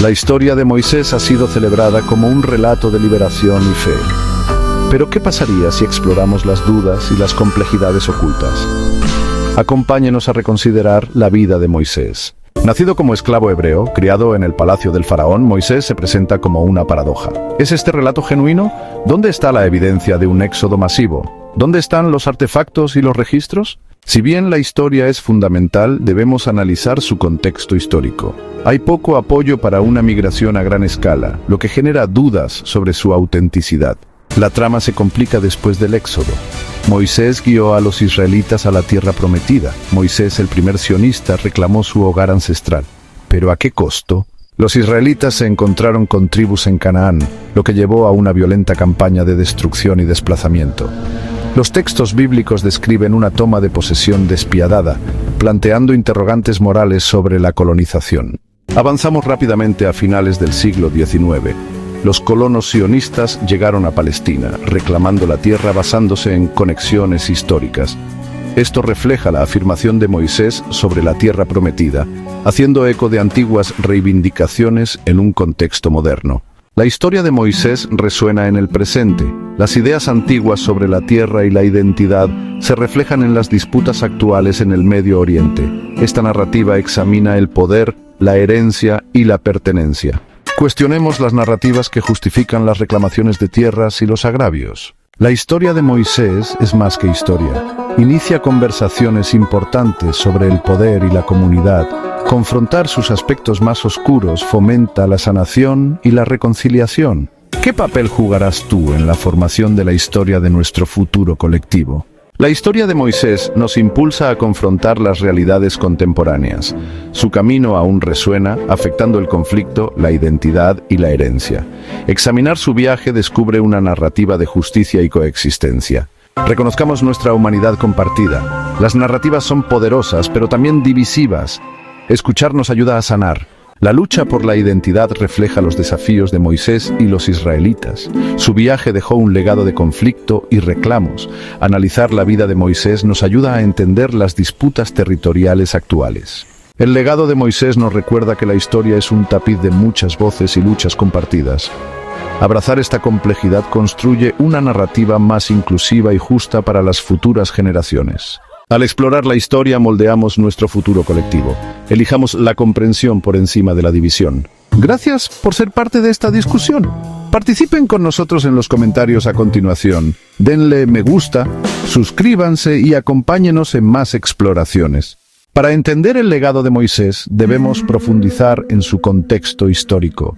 La historia de Moisés ha sido celebrada como un relato de liberación y fe. Pero ¿qué pasaría si exploramos las dudas y las complejidades ocultas? Acompáñenos a reconsiderar la vida de Moisés. Nacido como esclavo hebreo, criado en el palacio del faraón, Moisés se presenta como una paradoja. ¿Es este relato genuino? ¿Dónde está la evidencia de un éxodo masivo? ¿Dónde están los artefactos y los registros? Si bien la historia es fundamental, debemos analizar su contexto histórico. Hay poco apoyo para una migración a gran escala, lo que genera dudas sobre su autenticidad. La trama se complica después del éxodo. Moisés guió a los israelitas a la tierra prometida. Moisés, el primer sionista, reclamó su hogar ancestral. ¿Pero a qué costo? Los israelitas se encontraron con tribus en Canaán, lo que llevó a una violenta campaña de destrucción y desplazamiento. Los textos bíblicos describen una toma de posesión despiadada, planteando interrogantes morales sobre la colonización. Avanzamos rápidamente a finales del siglo XIX. Los colonos sionistas llegaron a Palestina, reclamando la tierra basándose en conexiones históricas. Esto refleja la afirmación de Moisés sobre la tierra prometida, haciendo eco de antiguas reivindicaciones en un contexto moderno. La historia de Moisés resuena en el presente. Las ideas antiguas sobre la tierra y la identidad se reflejan en las disputas actuales en el Medio Oriente. Esta narrativa examina el poder, la herencia y la pertenencia. Cuestionemos las narrativas que justifican las reclamaciones de tierras y los agravios. La historia de Moisés es más que historia. Inicia conversaciones importantes sobre el poder y la comunidad. Confrontar sus aspectos más oscuros fomenta la sanación y la reconciliación. ¿Qué papel jugarás tú en la formación de la historia de nuestro futuro colectivo? La historia de Moisés nos impulsa a confrontar las realidades contemporáneas. Su camino aún resuena, afectando el conflicto, la identidad y la herencia. Examinar su viaje descubre una narrativa de justicia y coexistencia. Reconozcamos nuestra humanidad compartida. Las narrativas son poderosas, pero también divisivas. Escuchar nos ayuda a sanar. La lucha por la identidad refleja los desafíos de Moisés y los israelitas. Su viaje dejó un legado de conflicto y reclamos. Analizar la vida de Moisés nos ayuda a entender las disputas territoriales actuales. El legado de Moisés nos recuerda que la historia es un tapiz de muchas voces y luchas compartidas. Abrazar esta complejidad construye una narrativa más inclusiva y justa para las futuras generaciones. Al explorar la historia moldeamos nuestro futuro colectivo. Elijamos la comprensión por encima de la división. Gracias por ser parte de esta discusión. Participen con nosotros en los comentarios a continuación. Denle me gusta, suscríbanse y acompáñenos en más exploraciones. Para entender el legado de Moisés, debemos profundizar en su contexto histórico.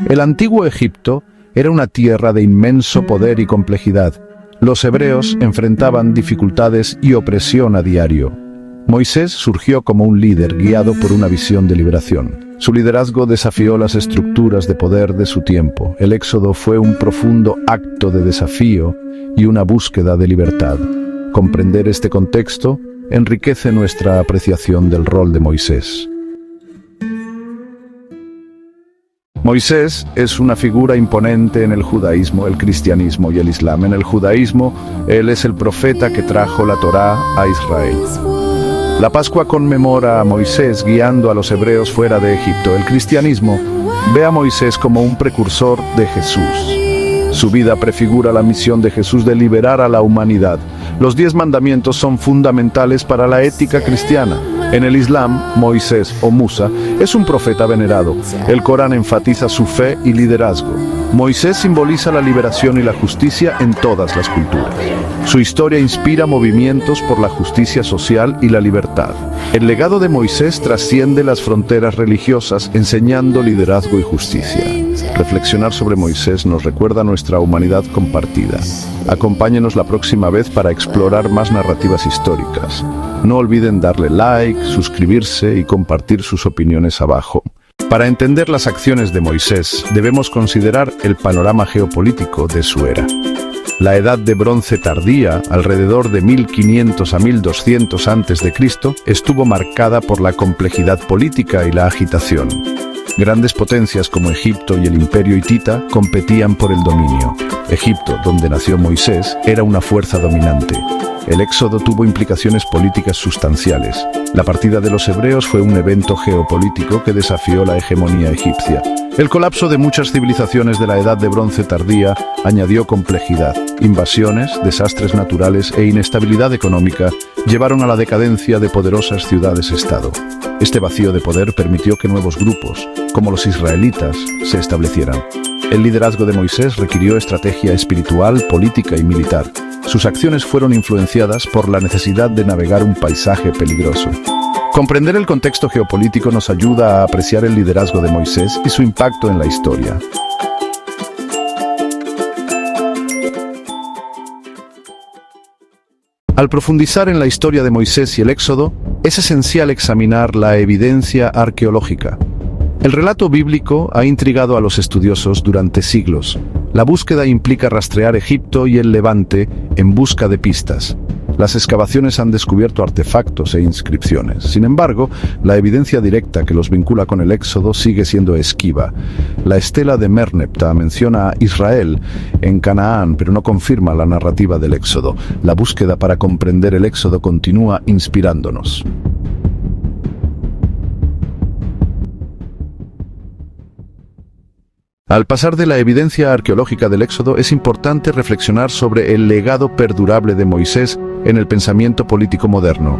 El antiguo Egipto era una tierra de inmenso poder y complejidad. Los hebreos enfrentaban dificultades y opresión a diario. Moisés surgió como un líder guiado por una visión de liberación. Su liderazgo desafió las estructuras de poder de su tiempo. El éxodo fue un profundo acto de desafío y una búsqueda de libertad. Comprender este contexto enriquece nuestra apreciación del rol de Moisés. Moisés es una figura imponente en el judaísmo, el cristianismo y el islam. En el judaísmo, él es el profeta que trajo la Torá a Israel. La Pascua conmemora a Moisés guiando a los hebreos fuera de Egipto. El cristianismo ve a Moisés como un precursor de Jesús. Su vida prefigura la misión de Jesús de liberar a la humanidad. Los 10 mandamientos son fundamentales para la ética cristiana. En el Islam, Moisés o Musa es un profeta venerado. El Corán enfatiza su fe y liderazgo. Moisés simboliza la liberación y la justicia en todas las culturas. Su historia inspira movimientos por la justicia social y la libertad. El legado de Moisés trasciende las fronteras religiosas, enseñando liderazgo y justicia. Reflexionar sobre Moisés nos recuerda nuestra humanidad compartida. Acompáñenos la próxima vez para explorar más narrativas históricas. No olviden darle like, suscribirse y compartir sus opiniones abajo. Para entender las acciones de Moisés, debemos considerar el panorama geopolítico de su era. La Edad de Bronce tardía, alrededor de 1500 a 1200 a.C., estuvo marcada por la complejidad política y la agitación. Grandes potencias como Egipto y el Imperio hitita competían por el dominio. Egipto, donde nació Moisés, era una fuerza dominante. El éxodo tuvo implicaciones políticas sustanciales. La partida de los hebreos fue un evento geopolítico que desafió la hegemonía egipcia. El colapso de muchas civilizaciones de la Edad de Bronce tardía añadió complejidad. Invasiones, desastres naturales e inestabilidad económica llevaron a la decadencia de poderosas ciudades-estado. Este vacío de poder permitió que nuevos grupos, como los israelitas, se establecieran. El liderazgo de Moisés requirió estrategia espiritual, política y militar. Sus acciones fueron influenciadas por la necesidad de navegar un paisaje peligroso. Comprender el contexto geopolítico nos ayuda a apreciar el liderazgo de Moisés y su impacto en la historia. Al profundizar en la historia de Moisés y el Éxodo, es esencial examinar la evidencia arqueológica. El relato bíblico ha intrigado a los estudiosos durante siglos. La búsqueda implica rastrear Egipto y el Levante en busca de pistas. Las excavaciones han descubierto artefactos e inscripciones. Sin embargo, la evidencia directa que los vincula con el Éxodo sigue siendo esquiva. La estela de Merneptah menciona a Israel en Canaán, pero no confirma la narrativa del Éxodo. La búsqueda para comprender el Éxodo continúa inspirándonos. Al pasar de la evidencia arqueológica del Éxodo, es importante reflexionar sobre el legado perdurable de Moisés en el pensamiento político moderno.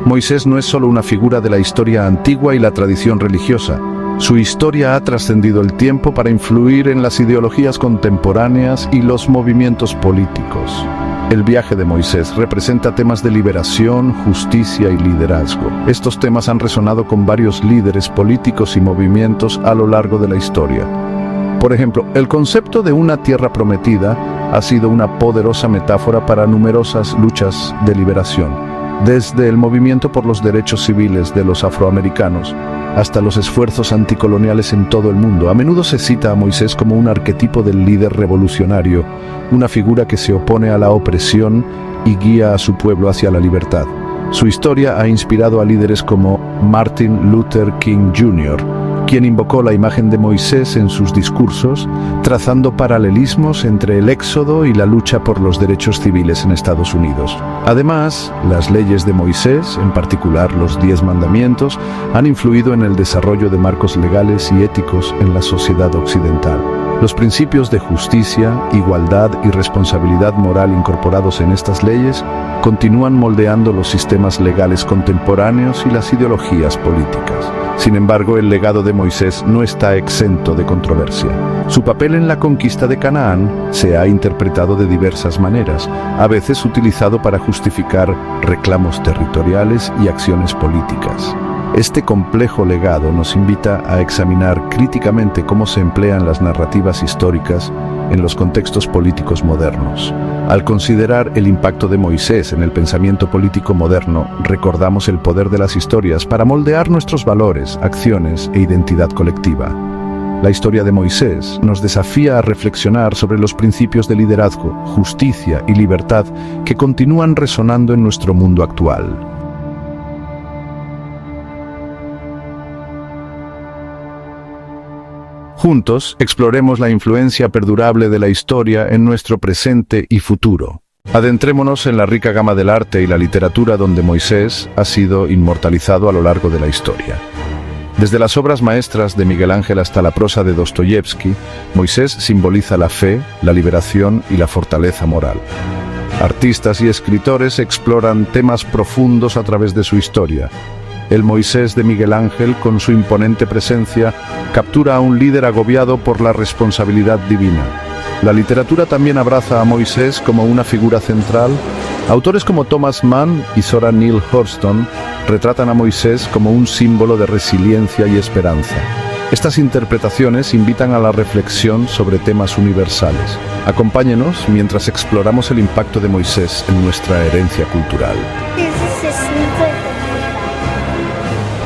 Moisés no es solo una figura de la historia antigua y la tradición religiosa. Su historia ha trascendido el tiempo para influir en las ideologías contemporáneas y los movimientos políticos. El viaje de Moisés representa temas de liberación, justicia y liderazgo. Estos temas han resonado con varios líderes políticos y movimientos a lo largo de la historia. Por ejemplo, el concepto de una tierra prometida ha sido una poderosa metáfora para numerosas luchas de liberación, desde el movimiento por los derechos civiles de los afroamericanos hasta los esfuerzos anticoloniales en todo el mundo. A menudo se cita a Moisés como un arquetipo del líder revolucionario, una figura que se opone a la opresión y guía a su pueblo hacia la libertad. Su historia ha inspirado a líderes como Martin Luther King Jr., quien invocó la imagen de Moisés en sus discursos, trazando paralelismos entre el Éxodo y la lucha por los derechos civiles en Estados Unidos. Además, las leyes de Moisés, en particular los 10 mandamientos, han influido en el desarrollo de marcos legales y éticos en la sociedad occidental. Los principios de justicia, igualdad y responsabilidad moral incorporados en estas leyes continúan moldeando los sistemas legales contemporáneos y las ideologías políticas. Sin embargo, el legado de Moisés no está exento de controversia. Su papel en la conquista de Canaán se ha interpretado de diversas maneras, a veces utilizado para justificar reclamos territoriales y acciones políticas. Este complejo legado nos invita a examinar críticamente cómo se emplean las narrativas históricas en los contextos políticos modernos. Al considerar el impacto de Moisés en el pensamiento político moderno, recordamos el poder de las historias para moldear nuestros valores, acciones e identidad colectiva. La historia de Moisés nos desafía a reflexionar sobre los principios de liderazgo, justicia y libertad que continúan resonando en nuestro mundo actual. Juntos, exploremos la influencia perdurable de la historia en nuestro presente y futuro. Adentrémonos en la rica gama del arte y la literatura donde Moisés ha sido inmortalizado a lo largo de la historia. Desde las obras maestras de Miguel Ángel hasta la prosa de Dostoyevski, Moisés simboliza la fe, la liberación y la fortaleza moral. Artistas y escritores exploran temas profundos a través de su historia. El Moisés de Miguel Ángel, con su imponente presencia, captura a un líder agobiado por la responsabilidad divina. La literatura también abraza a Moisés como una figura central. Autores como Thomas Mann y Zora Neale Hurston retratan a Moisés como un símbolo de resiliencia y esperanza. Estas interpretaciones invitan a la reflexión sobre temas universales. Acompáñenos mientras exploramos el impacto de Moisés en nuestra herencia cultural.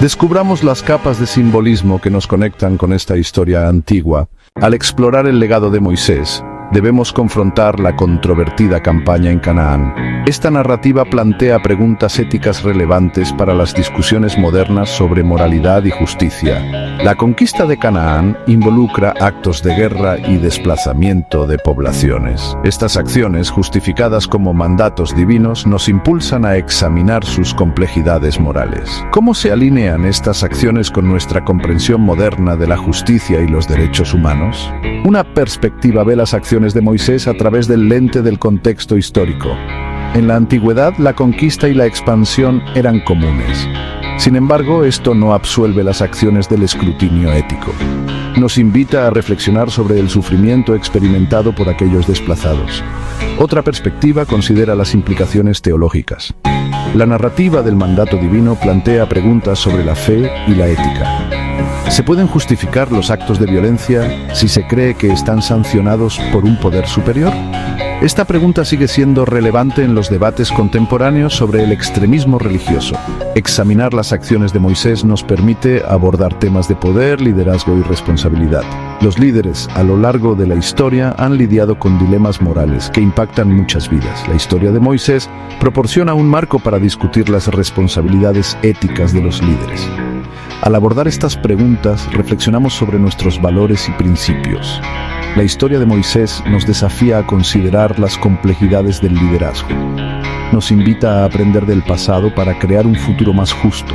Descubramos las capas de simbolismo que nos conectan con esta historia antigua. Al explorar el legado de Moisés, debemos confrontar la controvertida campaña en Canaán. Esta narrativa plantea preguntas éticas relevantes para las discusiones modernas sobre moralidad y justicia. La conquista de Canaán involucra actos de guerra y desplazamiento de poblaciones. Estas acciones, justificadas como mandatos divinos, nos impulsan a examinar sus complejidades morales. ¿Cómo se alinean estas acciones con nuestra comprensión moderna de la justicia y los derechos humanos? Una perspectiva ve las acciones de Moisés a través del lente del contexto histórico. En la antigüedad, la conquista y la expansión eran comunes. Sin embargo, esto no absuelve las acciones del escrutinio ético. Nos invita a reflexionar sobre el sufrimiento experimentado por aquellos desplazados. Otra perspectiva considera las implicaciones teológicas. La narrativa del mandato divino plantea preguntas sobre la fe y la ética. ¿Se pueden justificar los actos de violencia si se cree que están sancionados por un poder superior? Esta pregunta sigue siendo relevante en los debates contemporáneos sobre el extremismo religioso. Examinar las acciones de Moisés nos permite abordar temas de poder, liderazgo y responsabilidad. Los líderes a lo largo de la historia han lidiado con dilemas morales que impactan muchas vidas. La historia de Moisés proporciona un marco para discutir las responsabilidades éticas de los líderes. Al abordar estas preguntas, reflexionamos sobre nuestros valores y principios. La historia de Moisés nos desafía a considerar las complejidades del liderazgo. Nos invita a aprender del pasado para crear un futuro más justo.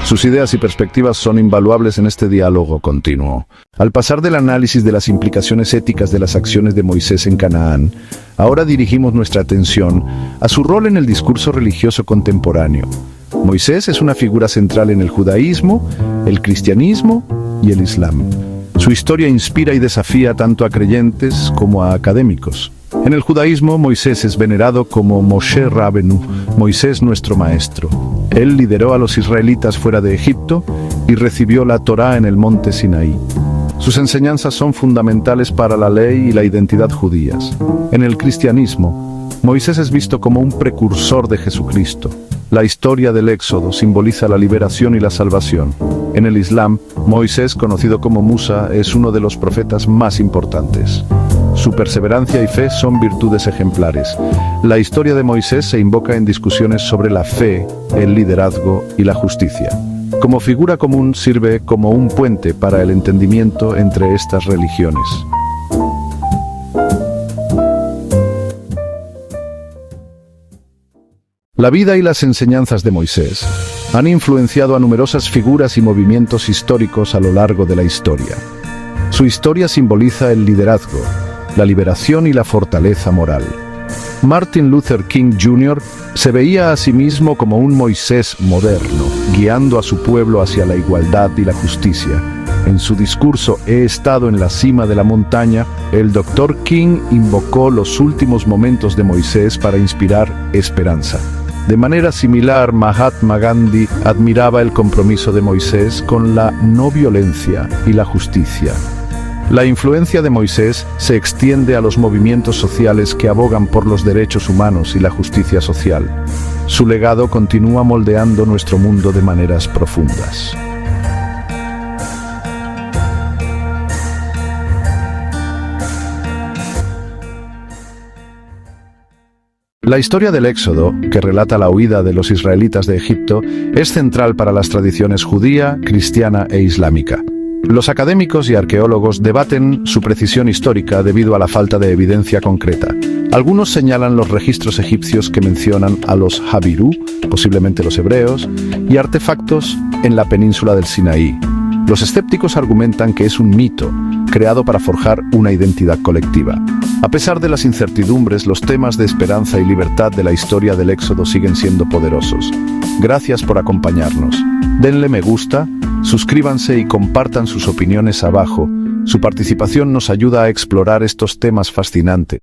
Sus ideas y perspectivas son invaluables en este diálogo continuo. Al pasar del análisis de las implicaciones éticas de las acciones de Moisés en Canaán, ahora dirigimos nuestra atención a su rol en el discurso religioso contemporáneo. Moisés es una figura central en el judaísmo, el cristianismo y el islam. Su historia inspira y desafía tanto a creyentes como a académicos. En el judaísmo, Moisés es venerado como Moshe Rabenu, Moisés nuestro maestro. Él lideró a los israelitas fuera de Egipto y recibió la Torá en el monte Sinaí. Sus enseñanzas son fundamentales para la ley y la identidad judías. En el cristianismo, Moisés es visto como un precursor de Jesucristo. La historia del Éxodo simboliza la liberación y la salvación. En el Islam, Moisés, conocido como Musa, es uno de los profetas más importantes. Su perseverancia y fe son virtudes ejemplares. La historia de Moisés se invoca en discusiones sobre la fe, el liderazgo y la justicia. Como figura común, sirve como un puente para el entendimiento entre estas religiones. La vida y las enseñanzas de Moisés han influenciado a numerosas figuras y movimientos históricos a lo largo de la historia. Su historia simboliza el liderazgo, la liberación y la fortaleza moral. Martin Luther King Jr. se veía a sí mismo como un Moisés moderno, guiando a su pueblo hacia la igualdad y la justicia. En su discurso "He estado en la cima de la montaña", el Dr. King invocó los últimos momentos de Moisés para inspirar esperanza. De manera similar, Mahatma Gandhi admiraba el compromiso de Moisés con la no violencia y la justicia. La influencia de Moisés se extiende a los movimientos sociales que abogan por los derechos humanos y la justicia social. Su legado continúa moldeando nuestro mundo de maneras profundas. La historia del Éxodo, que relata la huida de los israelitas de Egipto, es central para las tradiciones judía, cristiana e islámica. Los académicos y arqueólogos debaten su precisión histórica debido a la falta de evidencia concreta. Algunos señalan los registros egipcios que mencionan a los Habirú, posiblemente los hebreos, y artefactos en la península del Sinaí. Los escépticos argumentan que es un mito, creado para forjar una identidad colectiva. A pesar de las incertidumbres, los temas de esperanza y libertad de la historia del Éxodo siguen siendo poderosos. Gracias por acompañarnos. Denle me gusta, suscríbanse y compartan sus opiniones abajo. Su participación nos ayuda a explorar estos temas fascinantes.